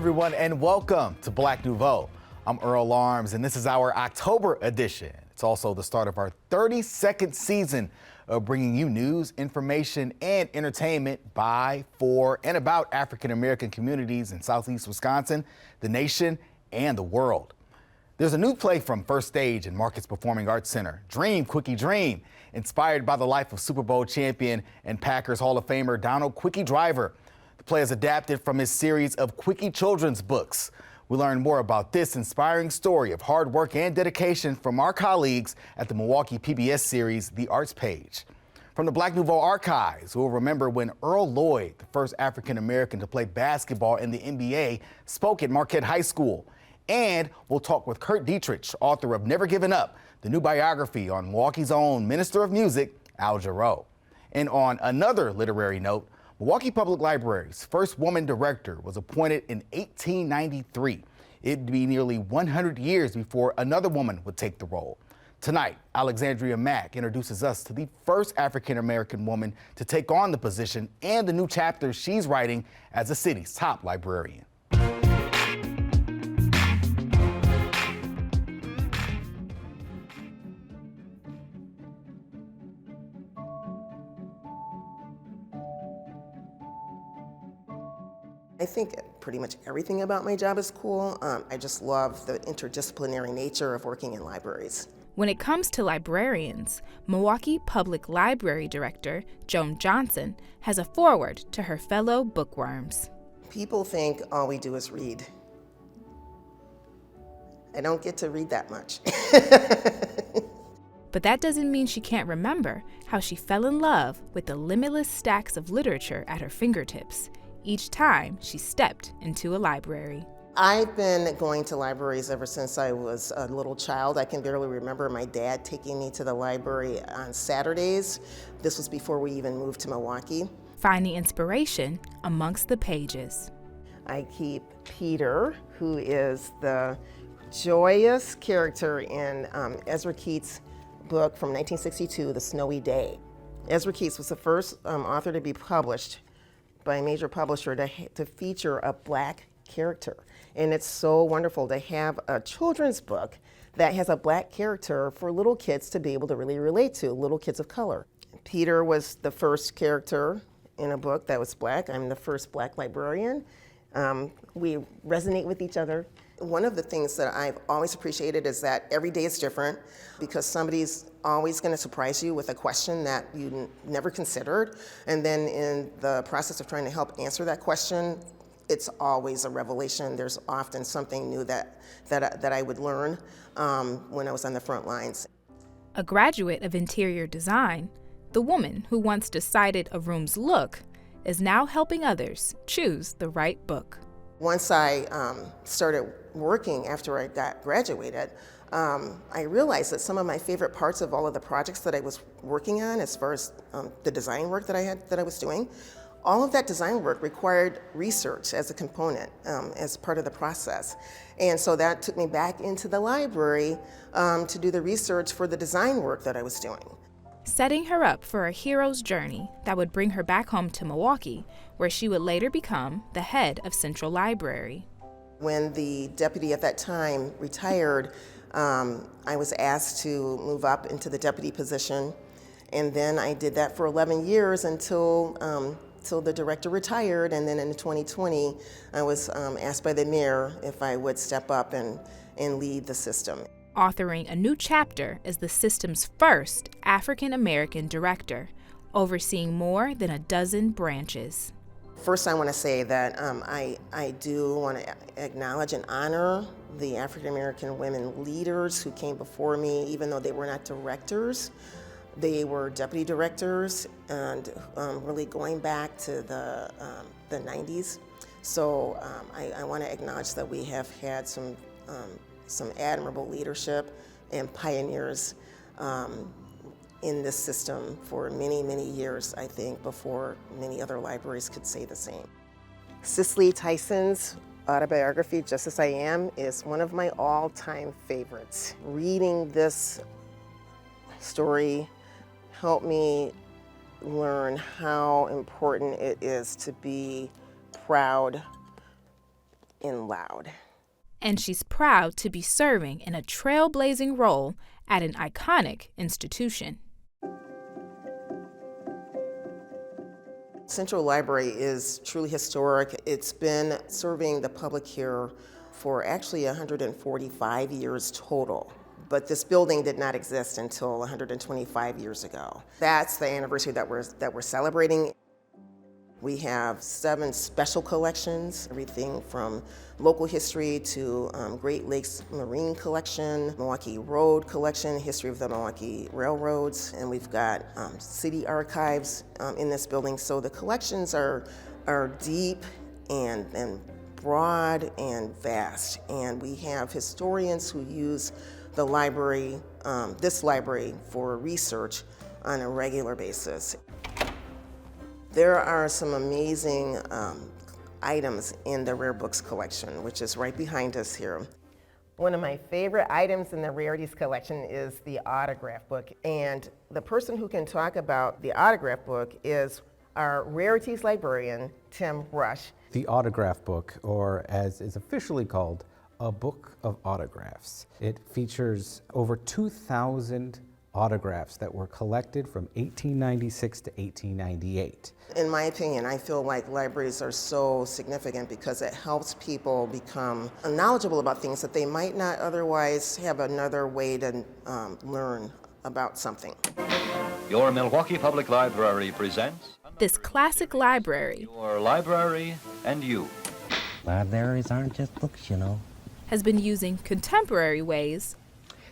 everyone, and welcome to Black Nouveau. I'm Earl Lloyd, and this is our October edition. It's also the start of our 32nd season of bringing you news, information, and entertainment by, for, and about African-American communities in Southeast Wisconsin, the nation, and the world. There's a new play from First Stage and Marquette's Performing Arts Center, Dream, Quickie, Dream, inspired by the life of Super Bowl champion and Packers Hall of Famer Donald Quickie Driver. The play is adapted from his series of Quickie children's books. We learn more about this inspiring story of hard work and dedication from our colleagues at the Milwaukee PBS series, The Arts Page. From the Black Nouveau archives, we'll remember when Earl Lloyd, the first African-American to play basketball in the NBA, spoke at Marquette High School. And we'll talk with Dietrich, author of Never Giving Up, the new biography on Milwaukee's own Minister of Music, Al Jarreau. And on another literary note, Milwaukee Public Library's first woman director was appointed in 1893. It'd be nearly 100 years before another woman would take the role. Tonight, Alexandria Mack introduces us to the first African-American woman to take on the position and the new chapter she's writing as the city's top librarian. I think pretty much everything about my job is cool. I just love the interdisciplinary nature of working in libraries. When it comes to librarians, Milwaukee Public Library Director Joan Johnson has a foreword to her fellow bookworms. People think all we do is read. I don't get to read that much. But that doesn't mean she can't remember how she fell in love with the limitless stacks of literature at her fingertips each time she stepped into a library. I've been going to libraries ever since I was a little child. I can barely remember my dad taking me to the library on Saturdays. This was before we even moved to Milwaukee. Finding inspiration amongst the pages. I keep Peter, who is the joyous character in Ezra Keats' book from 1962, The Snowy Day. Ezra Keats was the first author to be published by a major publisher to feature a black character. And it's so wonderful to have a children's book that has a black character for little kids to be able to really relate to, little kids of color. Peter was the first character in a book that was black. I'm the first black librarian. We resonate with each other. One of the things that I've always appreciated is that every day is different because somebody's always going to surprise you with a question that you never considered. And then in the process of trying to help answer that question, it's always a revelation. There's often something new that I would learn when I was on the front lines. A graduate of interior design, the woman who once decided a room's look is now helping others choose the right book. Once I started working after I got graduated, I realized that some of my favorite parts of all of the projects that I was working on, as far as the design work that I was doing, all of that design work required research as a component, as part of the process. And so that took me back into the library to do the research for the design work that I was doing. Setting her up for a hero's journey that would bring her back home to Milwaukee, where she would later become the head of Central Library. When the deputy at that time retired, I was asked to move up into the deputy position, and then I did that for 11 years until the director retired, and then in 2020, I was asked by the mayor if I would step up and lead the system. Authoring a new chapter as the system's first African-American director, overseeing more than a dozen branches. First, I want to say that I do want to acknowledge and honor the African-American women leaders who came before me, even though they were not directors. They were deputy directors, and really going back to the 90s. So I want to acknowledge that we have had some admirable leadership and pioneers in this system for many, many years, I think, before many other libraries could say the same. Cicely Tyson's autobiography, Just As I Am, is one of my all-time favorites. Reading this story helped me learn how important it is to be proud and loud. And she's proud to be serving in a trailblazing role at an iconic institution. Central Library is truly historic. It's been serving the public here for actually 145 years total. But this building did not exist until 125 years ago. That's the anniversary that we're celebrating. We have 7 special collections, everything from local history to Great Lakes Marine Collection, Milwaukee Road Collection, history of the Milwaukee Railroads, and we've got city archives in this building. So the collections are deep and broad and vast, and we have historians who use the library, this library, for research on a regular basis. There are some amazing items in the Rare Books collection, which is right behind us here. One of my favorite items in the Rarities collection is the autograph book. And the person who can talk about the autograph book is our Rarities librarian, Tim Rush. The autograph book, or as is officially called, a book of autographs. It features over 2,000 autographs that were collected from 1896 to 1898. In my opinion, I feel like libraries are so significant because it helps people become knowledgeable about things that they might not otherwise have another way to learn about something. Your Milwaukee Public Library presents This classic library Your Library and You. Libraries aren't just books, you know. has been using contemporary ways.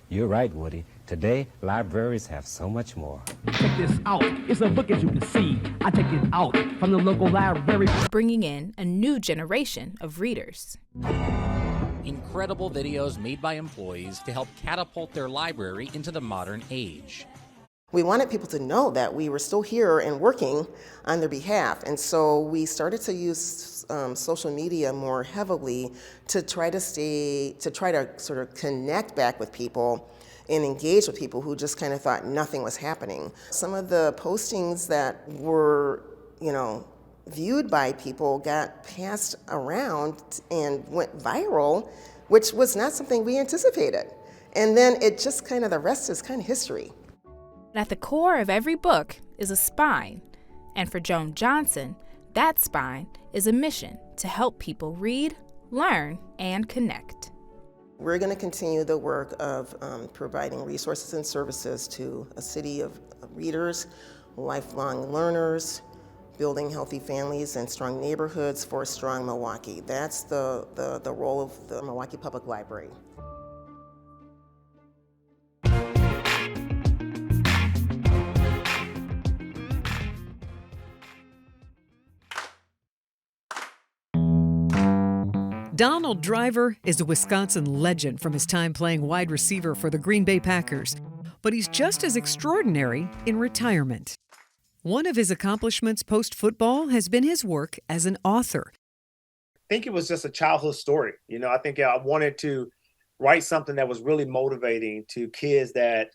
You're right, Woody. Today, libraries have so much more. Check this out. It's a book, as you can see. I take it out from the local library. Bringing in a new generation of readers. Incredible videos made by employees to help catapult their library into the modern age. We wanted people to know that we were still here and working on their behalf, and so we started to use social media more heavily to try to sort of connect back with people and engage with people who just kind of thought nothing was happening. Some of the postings that were, viewed by people got passed around and went viral, which was not something we anticipated. And then it just the rest is kind of history. At the core of every book is a spine, and for Joan Johnson, that spine is a mission to help people read, learn, and connect. We're going to continue the work of providing resources and services to a city of readers, lifelong learners, building healthy families and strong neighborhoods for a strong Milwaukee. That's the role of the Milwaukee Public Library. Donald Driver is a Wisconsin legend from his time playing wide receiver for the Green Bay Packers, but he's just as extraordinary in retirement. One of his accomplishments post-football has been his work as an author. I think it was just a childhood story. I think I wanted to write something that was really motivating to kids that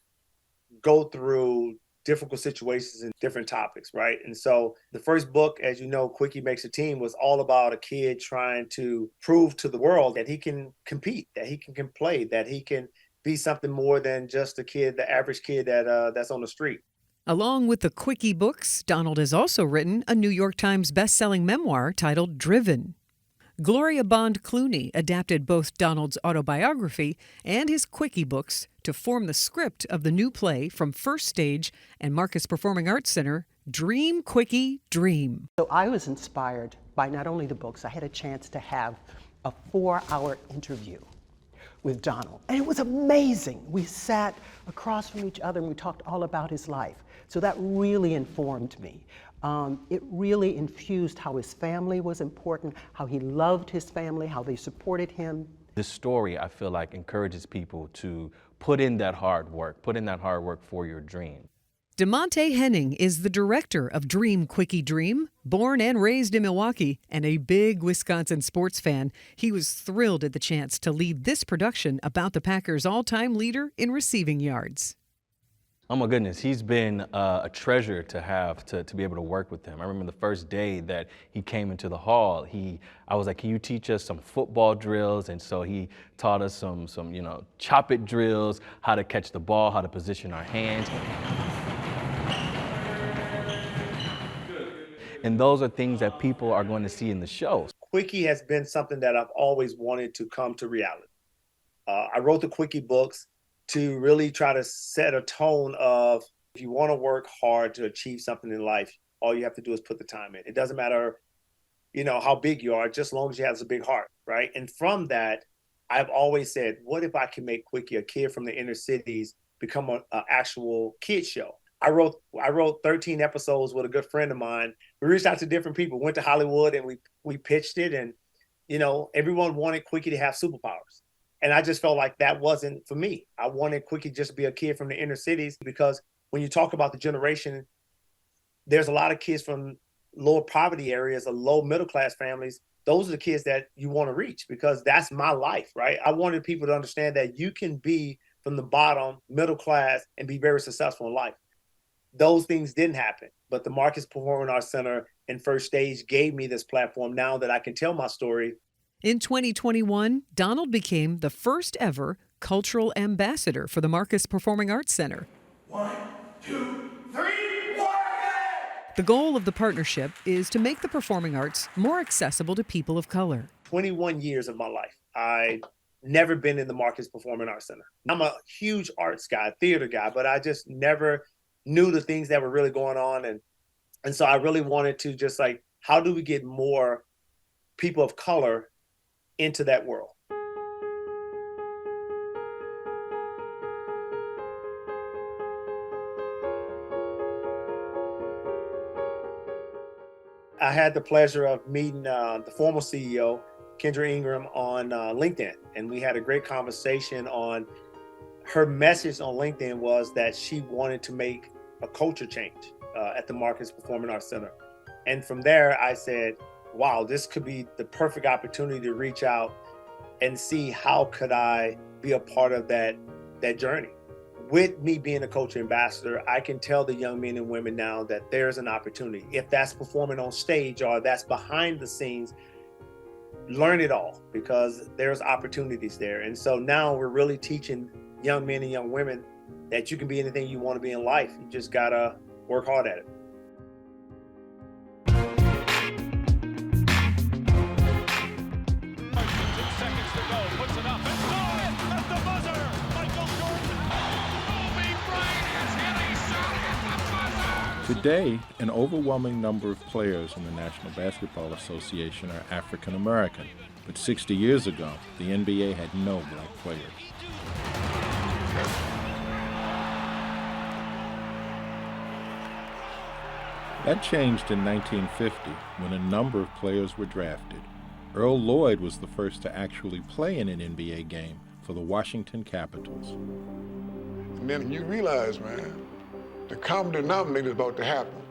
go through difficult situations and different topics, right? And so the first book, as you know, Quickie Makes a Team, was all about a kid trying to prove to the world that he can compete, that he can play, that he can be something more than just the average kid that's on the street. Along with the Quickie books, Donald has also written a New York Times best-selling memoir titled Driven. Gloria Bond Clooney adapted both Donald's autobiography and his Quickie books to form the script of the new play from First Stage and Marcus Performing Arts Center, Dream, Quickie, Dream. So I was inspired by not only the books, I had a chance to have a 4-hour interview with Donald. And it was amazing. We sat across from each other and we talked all about his life. So that really informed me. It really infused how his family was important, how he loved his family, how they supported him. This story, I feel like, encourages people to put in that hard work for your dream. DeMonte Henning is the director of Dream, Quickie, Dream. Born and raised in Milwaukee and a big Wisconsin sports fan, he was thrilled at the chance to lead this production about the Packers' all-time leader in receiving yards. Oh my goodness, he's been a treasure to have to be able to work with him. I remember the first day that he came into the hall, I was like, can you teach us some football drills? And so he taught us some chop it drills, how to catch the ball, how to position our hands. And those are things that people are going to see in the show. Quickie has been something that I've always wanted to come to reality. I wrote the Quickie books to really try to set a tone of, if you want to work hard to achieve something in life, all you have to do is put the time in. It doesn't matter, how big you are, just as long as you have a big heart, right? And from that, I've always said, what if I can make Quickie, a kid from the inner cities, become an actual kid show? I wrote 13 episodes with a good friend of mine. We reached out to different people, went to Hollywood, and we pitched it, and everyone wanted Quickie to have superpowers. And I just felt like that wasn't for me. I wanted Quickie just to be a kid from the inner cities, because when you talk about the generation, there's a lot of kids from lower poverty areas or low middle class families. Those are the kids that you want to reach, because that's my life, right? I wanted people to understand that you can be from the bottom, middle class, and be very successful in life. Those things didn't happen, but the Marcus Performing Arts Center and First Stage gave me this platform now that I can tell my story. In 2021, Donald became the first ever cultural ambassador for the Marcus Performing Arts Center. 1, 2, 3, work! The goal of the partnership is to make the performing arts more accessible to people of color. 21 years of my life, I never been in the Marcus Performing Arts Center. I'm a huge arts guy, theater guy, but I just never knew the things that were really going on. And so I really wanted to just how do we get more people of color into that world? I had the pleasure of meeting the former CEO, Kendra Ingram, on LinkedIn. And we had a great conversation on her message on LinkedIn was that she wanted to make a culture change at the Marcus Performing Arts Center. And from there, I said, wow, this could be the perfect opportunity to reach out and see how could I be a part of that journey. With me being a culture ambassador, I can tell the young men and women now that there's an opportunity. If that's performing on stage or that's behind the scenes, learn it all, because there's opportunities there. And so now we're really teaching young men and young women that you can be anything you want to be in life. You just gotta work hard at it. Today, an overwhelming number of players in the National Basketball Association are African American, but 60 years ago, the NBA had no black players. That changed in 1950 when a number of players were drafted. Earl Lloyd was the first to actually play in an NBA game for the Washington Capitals. And then you realize, man, the common denominator is about to happen.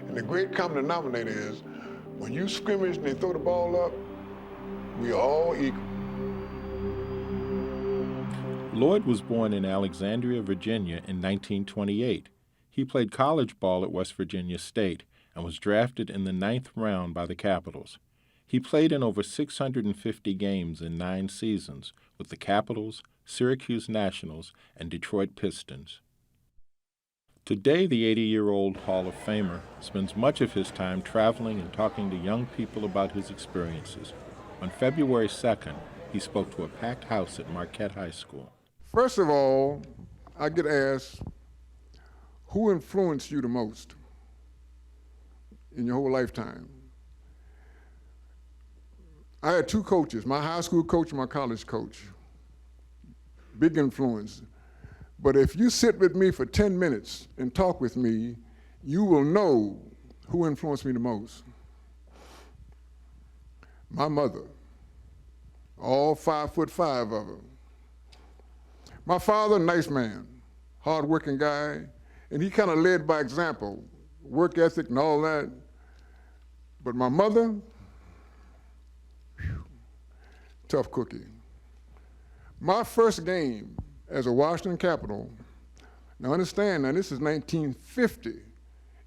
And the great common denominator is when you scrimmage and they throw the ball up, we are all equal. Lloyd was born in Alexandria, Virginia in 1928. He played college ball at West Virginia State and was drafted in the 9th round by the Capitals. He played in over 650 games in 9 seasons with the Capitals, Syracuse Nationals, and Detroit Pistons. Today, the 80-year-old Hall of Famer spends much of his time traveling and talking to young people about his experiences. On February 2nd, he spoke to a packed house at Marquette High School. First of all, I get asked, who influenced you the most in your whole lifetime? I had 2 coaches, my high school coach and my college coach. Big influence. But if you sit with me for 10 minutes and talk with me, you will know who influenced me the most. My mother, all 5'5" of her. My father, nice man, hardworking guy, and he kind of led by example, work ethic and all that. But my mother, tough cookie. My first game as a Washington Capital, Now understand, now this is 1950,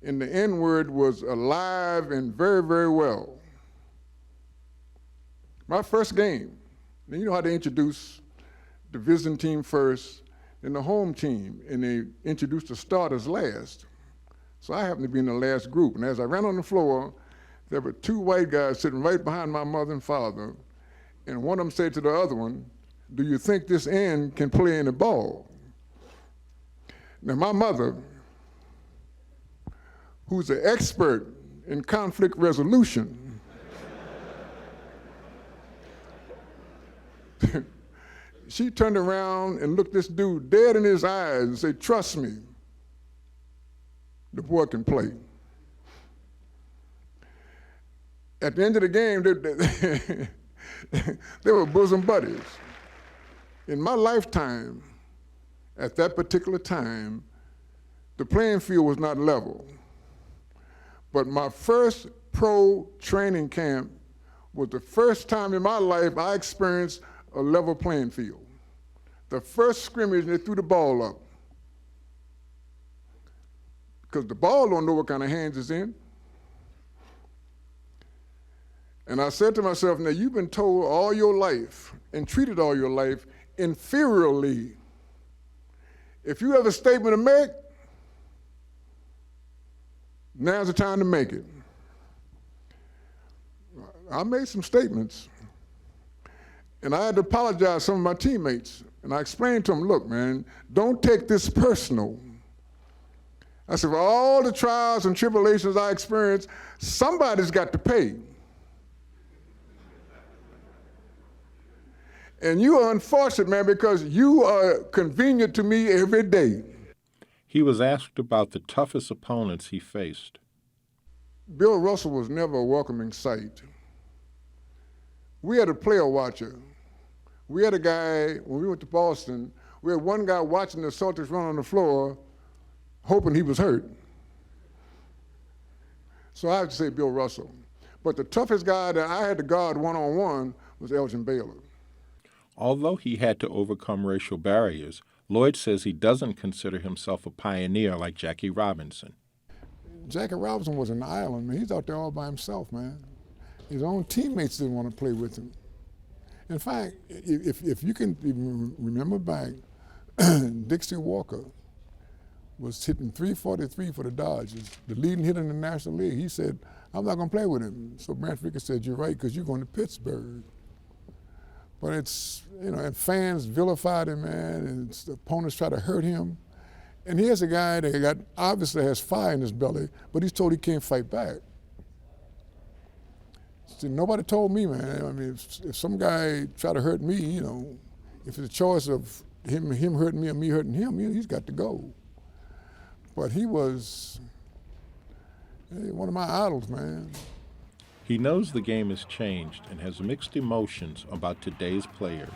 and the N-word was alive and very, very well. My first game, now you know how they introduce the visiting team first, then the home team, and they introduced the starters last. So I happened to be in the last group, and as I ran on the floor, there were two white guys sitting right behind my mother and father, and one of them said to the other one, "Do you think this end can play any ball?" Now my mother, who's an expert in conflict resolution, she turned around and looked this dude dead in his eyes and said, "Trust me, the boy can play." At the end of the game, they were bosom buddies. In my lifetime, at that particular time, the playing field was not level. But my first pro training camp was the first time in my life I experienced a level playing field. The first scrimmage, they threw the ball up. Because the ball don't know what kind of hands it's in. And I said to myself, now you've been told all your life and treated all your life inferiorly. If you have a statement to make, now's the time to make it. I made some statements, and I had to apologize to some of my teammates. And I explained to them, look, man, don't take this personal. I said, for all the trials and tribulations I experienced, somebody's got to pay. And you are unfortunate, man, because you are convenient to me every day. He was asked about the toughest opponents he faced. Bill Russell was never a welcoming sight. We had a player watcher. We had a guy, when we went to Boston, we had one guy watching the Celtics run on the floor, hoping he was hurt. So I have to say Bill Russell. But the toughest guy that I had to guard one-on-one was Elgin Baylor. Although he had to overcome racial barriers, Lloyd says he doesn't consider himself a pioneer like Jackie Robinson. Jackie Robinson was an island, man. He's out there all by himself, man. His own teammates didn't want to play with him. In fact, if you can remember back, Dixie Walker was hitting .343 for the Dodgers, the leading hitter in the National League. He said, I'm not going to play with him. So Branch Ricketts said, you're right, because you're going to Pittsburgh. But it's, you know, and fans vilified him, man, and the opponents try to hurt him. And here's a guy that obviously has fire in his belly, but he's told he can't fight back. See, nobody told me, man. I mean, if some guy try to hurt me, you know, if it's a choice of him hurting me or me hurting him, he's got to go. But he was one of my idols, man. He knows the game has changed and has mixed emotions about today's players.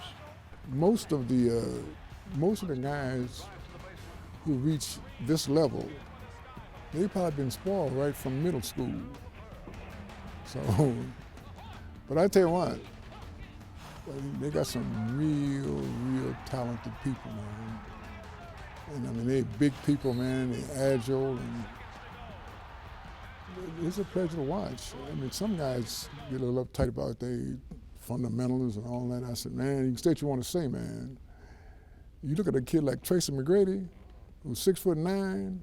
Most of the guys who reach this level, they've probably been spoiled right from middle school. So, but I tell you what, they got some real talented people, man. And I mean, they're big people, man, they're agile, and it's a pleasure to watch. I mean, some guys get a little uptight about their fundamentals and all that. I said, man, you can say what you want to say, man. You look at a kid like Tracy McGrady, who's 6'9",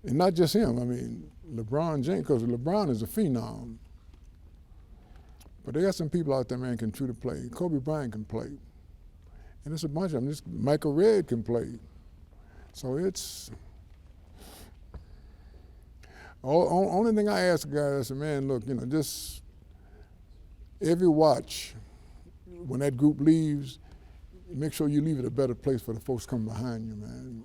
and not just him, I mean, LeBron James, because LeBron is a phenom. But they got some people out there, man, can truly play. Kobe Bryant can play. And there's a bunch of them. Michael Redd can play. So it's, only thing I ask guys, I said, man, look, you know, just every watch, when that group leaves, make sure you leave it a better place for the folks coming behind you, man.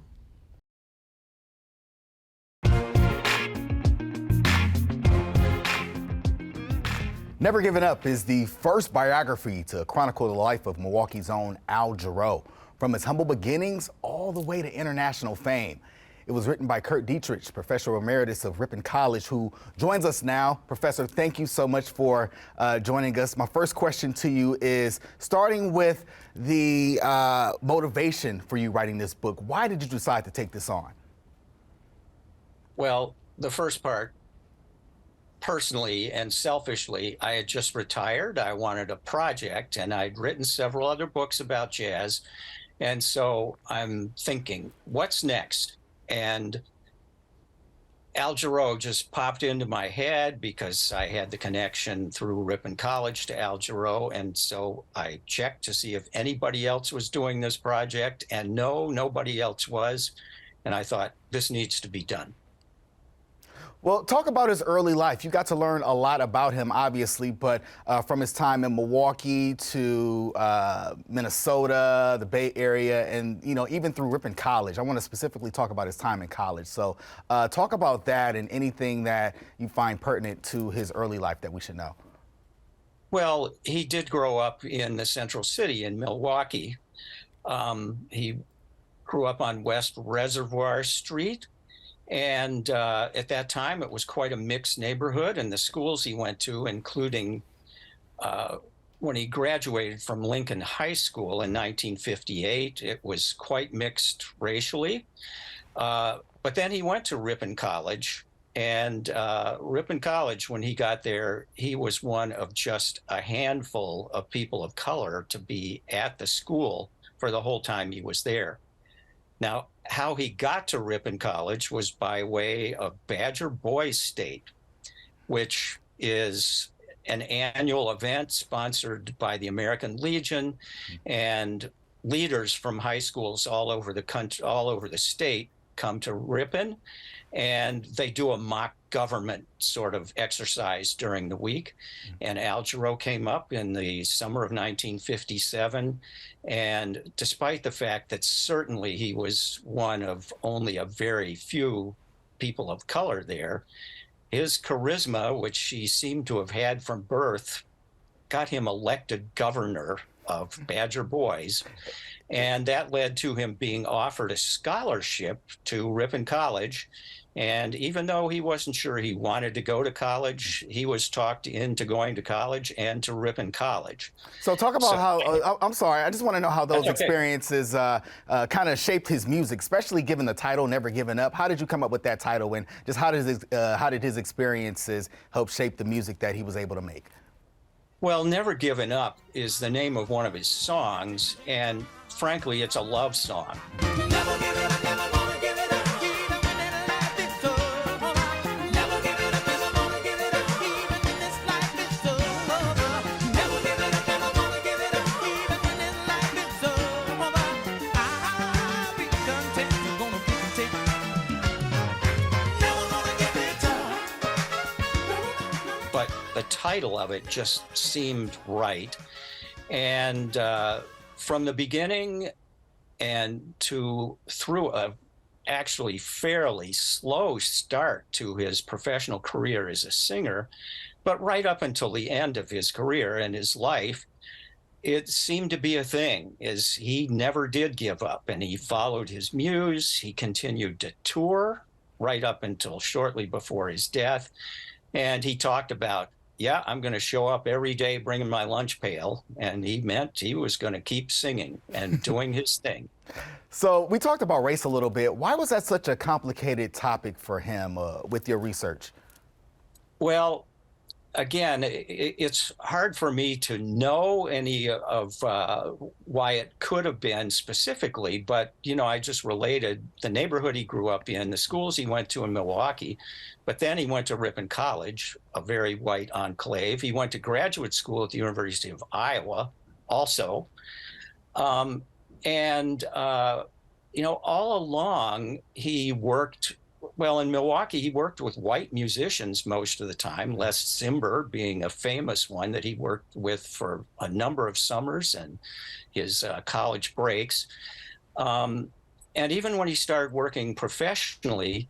Never Giving Up is the first biography to chronicle the life of Milwaukee's own Al Jarreau, from his humble beginnings all the way to international fame. It was written by Kurt Dietrich, Professor Emeritus of Ripon College, who joins us now. Professor, thank you so much for joining us. My first question to you is, starting with the motivation for you writing this book, why did you decide to take this on? Well, the first part, personally and selfishly, I had just retired. I wanted a project, and I'd written several other books about jazz. And so I'm thinking, what's next? And Al Jarreau just popped into my head because I had the connection through Ripon College to Al Jarreau. And so I checked to see if anybody else was doing this project, and no, nobody else was. And I thought, this needs to be done. Well, talk about his early life. You got to learn a lot about him, obviously, but from his time in Milwaukee to Minnesota, the Bay Area, and even through Ripon College. I want to specifically talk about his time in college. So talk about that and anything that you find pertinent to his early life that we should know. Well, he did grow up in the Central City in Milwaukee. He grew up on West Reservoir Street. And at that time, it was quite a mixed neighborhood, and the schools he went to, including when he graduated from Lincoln High School in 1958, it was quite mixed racially. But then he went to Ripon College, and Ripon College, when he got there, he was one of just a handful of people of color to be at the school for the whole time he was there. Now, how he got to Ripon College was by way of Badger Boys State, which is an annual event sponsored by the American Legion, and leaders from high schools all over the country, all over the state, come to Ripon, and they do a mock government sort of exercise during the week. And Al Jarreau came up in the summer of 1957, and despite the fact that certainly he was one of only a very few people of color there, his charisma, which he seemed to have had from birth, got him elected governor of Badger Boys. And that led to him being offered a scholarship to Ripon College. And even though he wasn't sure he wanted to go to college, he was talked into going to college and to Ripon College. So talk about how, I'm sorry, I just want to know how those experiences kind of shaped his music, especially given the title, Never Giving Up. How did you come up with that title, and just how did his experiences help shape the music that he was able to make? Well, Never Giving Up is the name of one of his songs, and frankly, it's a love song. Never give it up, never wanna give it up, even when in life is over. Never give it up, never wanna give it up, even when this life is over. Never give it up, never wanna give it up, even when this life is over. I'll be content, you're gonna be content. Never gonna give it up. But the title of it just seemed right. And from the beginning and through a actually fairly slow start to his professional career as a singer, but right up until the end of his career and his life, it seemed to be a thing, is he never did give up, and he followed his muse. He continued to tour right up until shortly before his death. And he talked about, yeah, I'm going to show up every day bringing my lunch pail. And he meant he was going to keep singing and doing his thing. So we talked about race a little bit. Why was that such a complicated topic for him with your research? Well, again, it's hard for me to know any of why it could have been specifically, but, I just related the neighborhood he grew up in, the schools he went to in Milwaukee, but then he went to Ripon College, a very white enclave. He went to graduate school at the University of Iowa also. All along he worked. Well, in Milwaukee, he worked with white musicians most of the time, Les Zimber being a famous one that he worked with for a number of summers and his college breaks. And even when he started working professionally,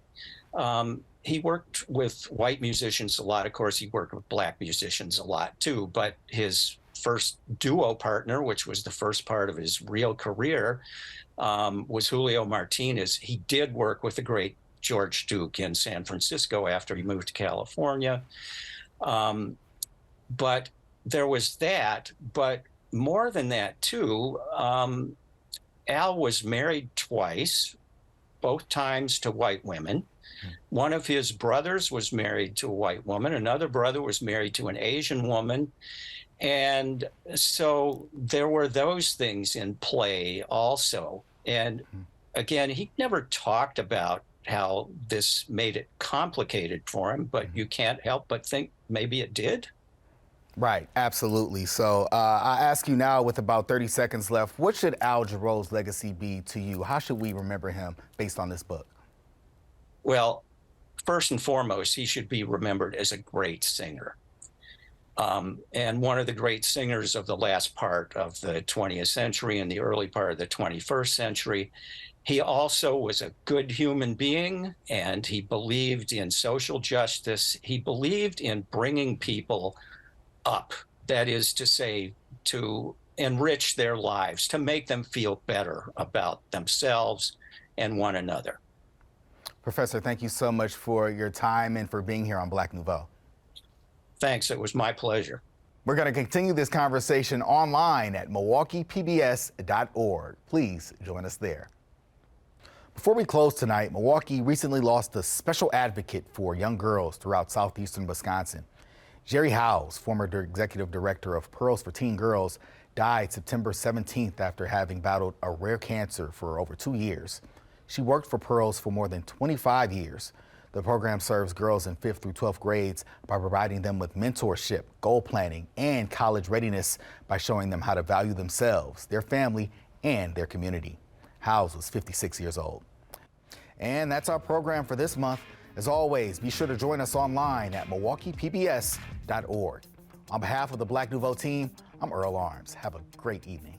he worked with white musicians a lot. Of course, he worked with black musicians a lot too, but his first duo partner, which was the first part of his real career, was Julio Martinez. He did work with the great George Duke in San Francisco after he moved to California. But there was that, but more than that too, Al was married twice, both times to white women. One of his brothers was married to a white woman. Another brother was married to an Asian woman. And so there were those things in play also. And again, he never talked about how this made it complicated for him, but you can't help but think maybe it did. Right, absolutely. So I ask you now, with about 30 seconds left, what should Al Jarreau's legacy be to you? How should we remember him based on this book? Well, first and foremost, he should be remembered as a great singer. And one of the great singers of the last part of the 20th century and the early part of the 21st century. He also was a good human being, and he believed in social justice. He believed in bringing people up, that is to say, to enrich their lives, to make them feel better about themselves and one another. Professor, thank you so much for your time and for being here on Black Nouveau. Thanks, it was my pleasure. We're going to continue this conversation online at milwaukeepbs.org. Please join us there. Before we close tonight, Milwaukee recently lost a special advocate for young girls throughout southeastern Wisconsin. Jerry Howes, former executive director of Pearls for Teen Girls, died September 17th after having battled a rare cancer for over 2 years. She worked for Pearls for more than 25 years. The program serves girls in 5th through 12th grades by providing them with mentorship, goal planning, and college readiness by showing them how to value themselves, their family, and their community. Howes was 56 years old. And that's our program for this month. As always, be sure to join us online at milwaukeepbs.org. On behalf of the Black Nouveau team, I'm Earl Arms. Have a great evening.